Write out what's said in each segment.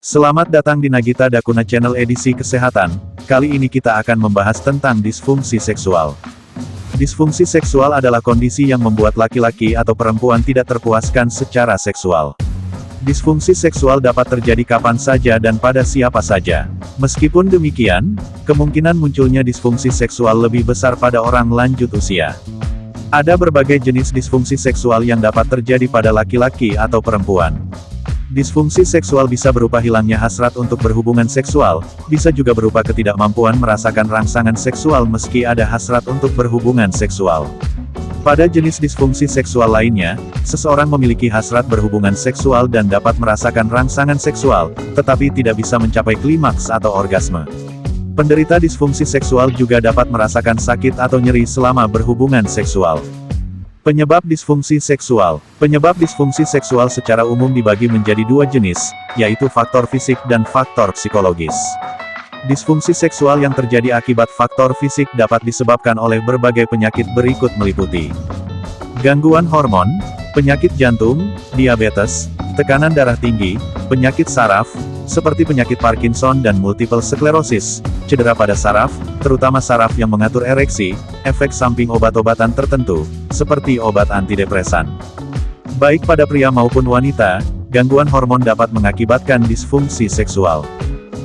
Selamat datang di Nagita Dakuna Channel edisi kesehatan. Kali ini kita akan membahas tentang disfungsi seksual. Disfungsi seksual adalah kondisi yang membuat laki-laki atau perempuan tidak terpuaskan secara seksual. Disfungsi seksual dapat terjadi kapan saja dan pada siapa saja. Meskipun demikian, kemungkinan munculnya disfungsi seksual lebih besar pada orang lanjut usia. Ada berbagai jenis disfungsi seksual yang dapat terjadi pada laki-laki atau perempuan. Disfungsi seksual bisa berupa hilangnya hasrat untuk berhubungan seksual, bisa juga berupa ketidakmampuan merasakan rangsangan seksual meski ada hasrat untuk berhubungan seksual. Pada jenis disfungsi seksual lainnya, seseorang memiliki hasrat berhubungan seksual dan dapat merasakan rangsangan seksual, tetapi tidak bisa mencapai klimaks atau orgasme. Penderita disfungsi seksual juga dapat merasakan sakit atau nyeri selama berhubungan seksual. Penyebab disfungsi seksual. Penyebab disfungsi seksual secara umum dibagi menjadi dua jenis, yaitu faktor fisik dan faktor psikologis. Disfungsi seksual yang terjadi akibat faktor fisik dapat disebabkan oleh berbagai penyakit berikut meliputi gangguan hormon, penyakit jantung, diabetes, tekanan darah tinggi, penyakit saraf, seperti penyakit Parkinson dan multiple sklerosis, cedera pada saraf, terutama saraf yang mengatur ereksi, efek samping obat-obatan tertentu, seperti obat antidepresan. Baik pada pria maupun wanita, gangguan hormon dapat mengakibatkan disfungsi seksual.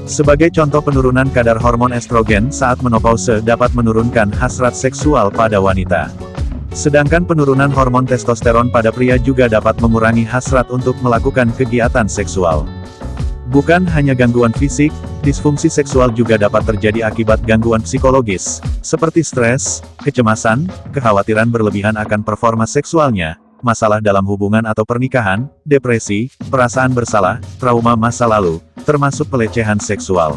Sebagai contoh, penurunan kadar hormon estrogen saat menopause dapat menurunkan hasrat seksual pada wanita. Sedangkan penurunan hormon testosteron pada pria juga dapat mengurangi hasrat untuk melakukan kegiatan seksual. Bukan hanya gangguan fisik, disfungsi seksual juga dapat terjadi akibat gangguan psikologis, seperti stres, kecemasan, kekhawatiran berlebihan akan performa seksualnya, masalah dalam hubungan atau pernikahan, depresi, perasaan bersalah, trauma masa lalu, termasuk pelecehan seksual.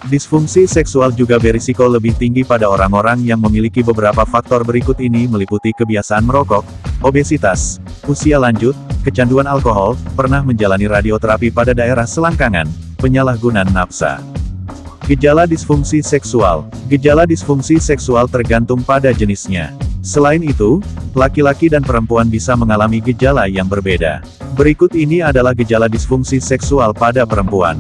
Disfungsi seksual juga berisiko lebih tinggi pada orang-orang yang memiliki beberapa faktor berikut ini meliputi kebiasaan merokok, obesitas, usia lanjut, kecanduan alkohol, pernah menjalani radioterapi pada daerah selangkangan, penyalahgunaan nafsa. Gejala disfungsi seksual. Gejala disfungsi seksual tergantung pada jenisnya. Selain itu, laki-laki dan perempuan bisa mengalami gejala yang berbeda. Berikut ini adalah gejala disfungsi seksual pada perempuan.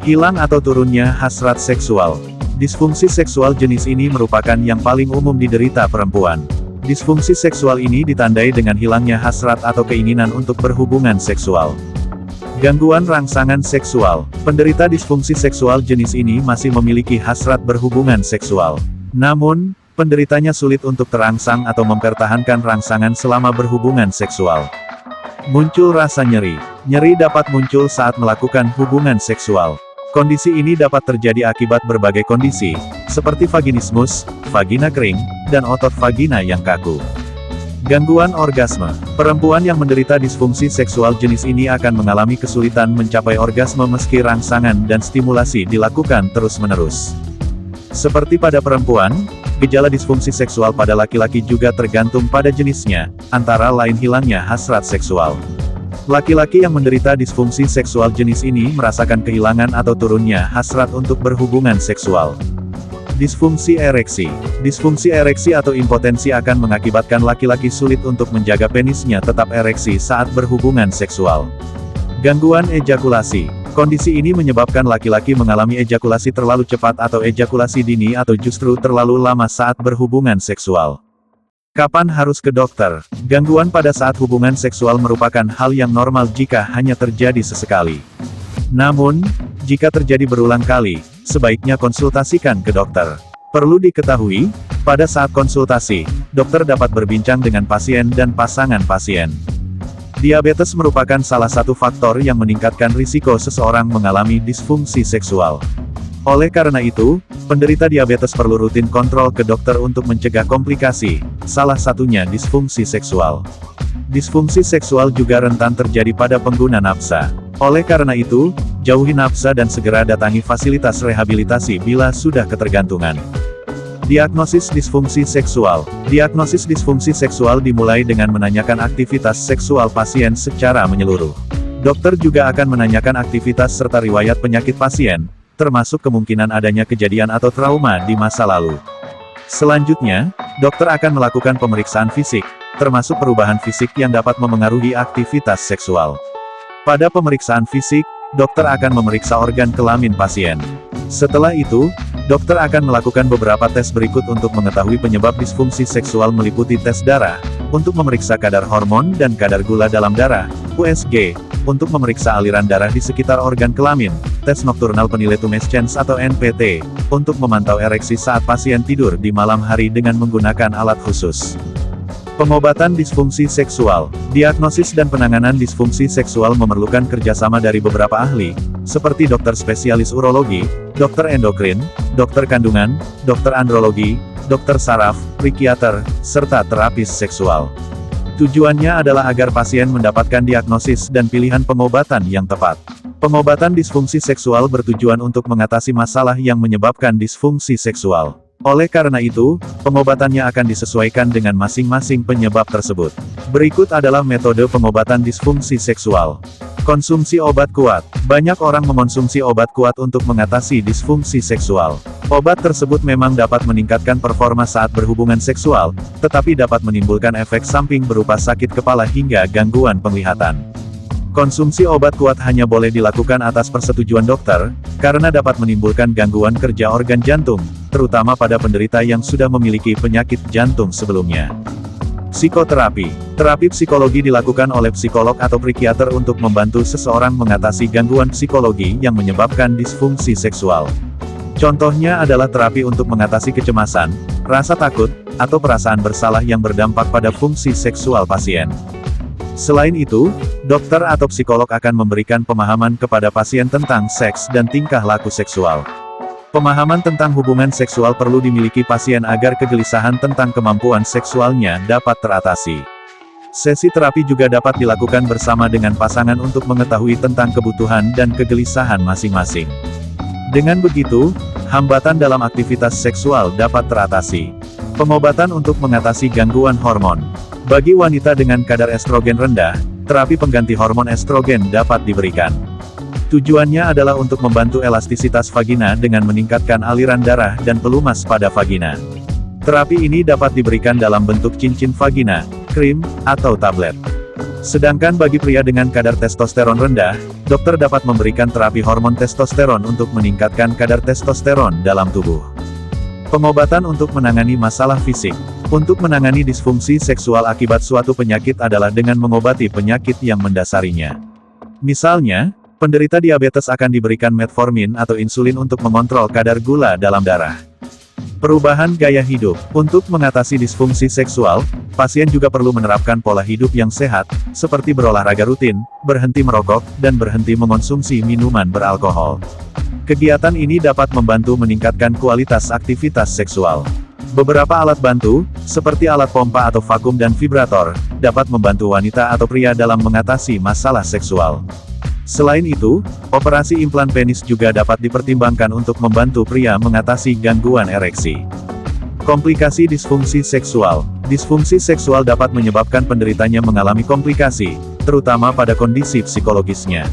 Hilang atau turunnya hasrat seksual. Disfungsi seksual jenis ini merupakan yang paling umum diderita perempuan. Disfungsi seksual ini ditandai dengan hilangnya hasrat atau keinginan untuk berhubungan seksual. Gangguan rangsangan seksual. Penderita disfungsi seksual jenis ini masih memiliki hasrat berhubungan seksual. Namun, penderitanya sulit untuk terangsang atau mempertahankan rangsangan selama berhubungan seksual. Muncul rasa nyeri. Nyeri dapat muncul saat melakukan hubungan seksual. Kondisi ini dapat terjadi akibat berbagai kondisi, seperti vaginismus, vagina kering, dan otot vagina yang kaku. Gangguan orgasme. Perempuan yang menderita disfungsi seksual jenis ini akan mengalami kesulitan mencapai orgasme meski rangsangan dan stimulasi dilakukan terus-menerus. Seperti pada perempuan, gejala disfungsi seksual pada laki-laki juga tergantung pada jenisnya, antara lain hilangnya hasrat seksual. Laki-laki yang menderita disfungsi seksual jenis ini merasakan kehilangan atau turunnya hasrat untuk berhubungan seksual. Disfungsi ereksi. Disfungsi ereksi atau impotensi akan mengakibatkan laki-laki sulit untuk menjaga penisnya tetap ereksi saat berhubungan seksual. Gangguan ejakulasi. Kondisi ini menyebabkan laki-laki mengalami ejakulasi terlalu cepat atau ejakulasi dini atau justru terlalu lama saat berhubungan seksual. Kapan harus ke dokter? Gangguan pada saat hubungan seksual merupakan hal yang normal jika hanya terjadi sesekali. Namun, jika terjadi berulang kali, sebaiknya konsultasikan ke dokter. Perlu diketahui, pada saat konsultasi, dokter dapat berbincang dengan pasien dan pasangan pasien. Diabetes merupakan salah satu faktor yang meningkatkan risiko seseorang mengalami disfungsi seksual. Oleh karena itu, penderita diabetes perlu rutin kontrol ke dokter untuk mencegah komplikasi, salah satunya disfungsi seksual. Disfungsi seksual juga rentan terjadi pada pengguna nafsa. Oleh karena itu, jauhi nafsa dan segera datangi fasilitas rehabilitasi bila sudah ketergantungan. Diagnosis disfungsi seksual. Diagnosis disfungsi seksual dimulai dengan menanyakan aktivitas seksual pasien secara menyeluruh. Dokter juga akan menanyakan aktivitas serta riwayat penyakit pasien, termasuk kemungkinan adanya kejadian atau trauma di masa lalu. Selanjutnya, dokter akan melakukan pemeriksaan fisik, termasuk perubahan fisik yang dapat memengaruhi aktivitas seksual. Pada pemeriksaan fisik, dokter akan memeriksa organ kelamin pasien. Setelah itu, dokter akan melakukan beberapa tes berikut untuk mengetahui penyebab disfungsi seksual meliputi tes darah, untuk memeriksa kadar hormon dan kadar gula dalam darah, USG, untuk memeriksa aliran darah di sekitar organ kelamin, tes nocturnal penilaitumescence atau NPT, untuk memantau ereksi saat pasien tidur di malam hari dengan menggunakan alat khusus. Pengobatan disfungsi seksual, diagnosis dan penanganan disfungsi seksual memerlukan kerjasama dari beberapa ahli, seperti dokter spesialis urologi, dokter endokrin, dokter kandungan, dokter andrologi, dokter saraf, psikiater, serta terapis seksual. Tujuannya adalah agar pasien mendapatkan diagnosis dan pilihan pengobatan yang tepat. Pengobatan disfungsi seksual bertujuan untuk mengatasi masalah yang menyebabkan disfungsi seksual. Oleh karena itu, pengobatannya akan disesuaikan dengan masing-masing penyebab tersebut. Berikut adalah metode pengobatan disfungsi seksual. Konsumsi obat kuat. Banyak orang mengonsumsi obat kuat untuk mengatasi disfungsi seksual. Obat tersebut memang dapat meningkatkan performa saat berhubungan seksual, tetapi dapat menimbulkan efek samping berupa sakit kepala hingga gangguan penglihatan. Konsumsi obat kuat hanya boleh dilakukan atas persetujuan dokter, karena dapat menimbulkan gangguan kerja organ jantung, terutama pada penderita yang sudah memiliki penyakit jantung sebelumnya. Psikoterapi. Terapi psikologi dilakukan oleh psikolog atau psikiater untuk membantu seseorang mengatasi gangguan psikologi yang menyebabkan disfungsi seksual. Contohnya adalah terapi untuk mengatasi kecemasan, rasa takut, atau perasaan bersalah yang berdampak pada fungsi seksual pasien. Selain itu, dokter atau psikolog akan memberikan pemahaman kepada pasien tentang seks dan tingkah laku seksual. Pemahaman tentang hubungan seksual perlu dimiliki pasien agar kegelisahan tentang kemampuan seksualnya dapat teratasi. Sesi terapi juga dapat dilakukan bersama dengan pasangan untuk mengetahui tentang kebutuhan dan kegelisahan masing-masing. Dengan begitu, hambatan dalam aktivitas seksual dapat teratasi. Pengobatan untuk mengatasi gangguan hormon. Bagi wanita dengan kadar estrogen rendah, terapi pengganti hormon estrogen dapat diberikan. Tujuannya adalah untuk membantu elastisitas vagina dengan meningkatkan aliran darah dan pelumas pada vagina. Terapi ini dapat diberikan dalam bentuk cincin vagina, krim, atau tablet. Sedangkan bagi pria dengan kadar testosteron rendah, dokter dapat memberikan terapi hormon testosteron untuk meningkatkan kadar testosteron dalam tubuh. Pengobatan untuk menangani masalah fisik. Untuk menangani disfungsi seksual akibat suatu penyakit adalah dengan mengobati penyakit yang mendasarinya. Misalnya, penderita diabetes akan diberikan metformin atau insulin untuk mengontrol kadar gula dalam darah. Perubahan gaya hidup. Untuk mengatasi disfungsi seksual, pasien juga perlu menerapkan pola hidup yang sehat, seperti berolahraga rutin, berhenti merokok, dan berhenti mengonsumsi minuman beralkohol. Kegiatan ini dapat membantu meningkatkan kualitas aktivitas seksual. Beberapa alat bantu, seperti alat pompa atau vakum dan vibrator, dapat membantu wanita atau pria dalam mengatasi masalah seksual. Selain itu, operasi implan penis juga dapat dipertimbangkan untuk membantu pria mengatasi gangguan ereksi. Komplikasi disfungsi seksual. Disfungsi seksual dapat menyebabkan penderitanya mengalami komplikasi, terutama pada kondisi psikologisnya.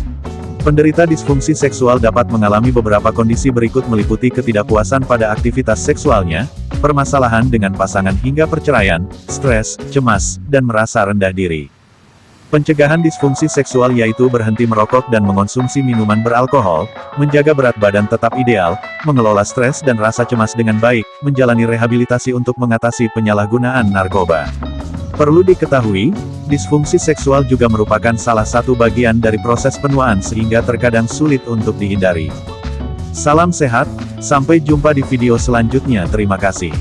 Penderita disfungsi seksual dapat mengalami beberapa kondisi berikut meliputi ketidakpuasan pada aktivitas seksualnya, permasalahan dengan pasangan hingga perceraian, stres, cemas, dan merasa rendah diri. Pencegahan disfungsi seksual yaitu berhenti merokok dan mengonsumsi minuman beralkohol, menjaga berat badan tetap ideal, mengelola stres dan rasa cemas dengan baik, menjalani rehabilitasi untuk mengatasi penyalahgunaan narkoba. Perlu diketahui, disfungsi seksual juga merupakan salah satu bagian dari proses penuaan sehingga terkadang sulit untuk dihindari. Salam sehat, sampai jumpa di video selanjutnya. Terima kasih.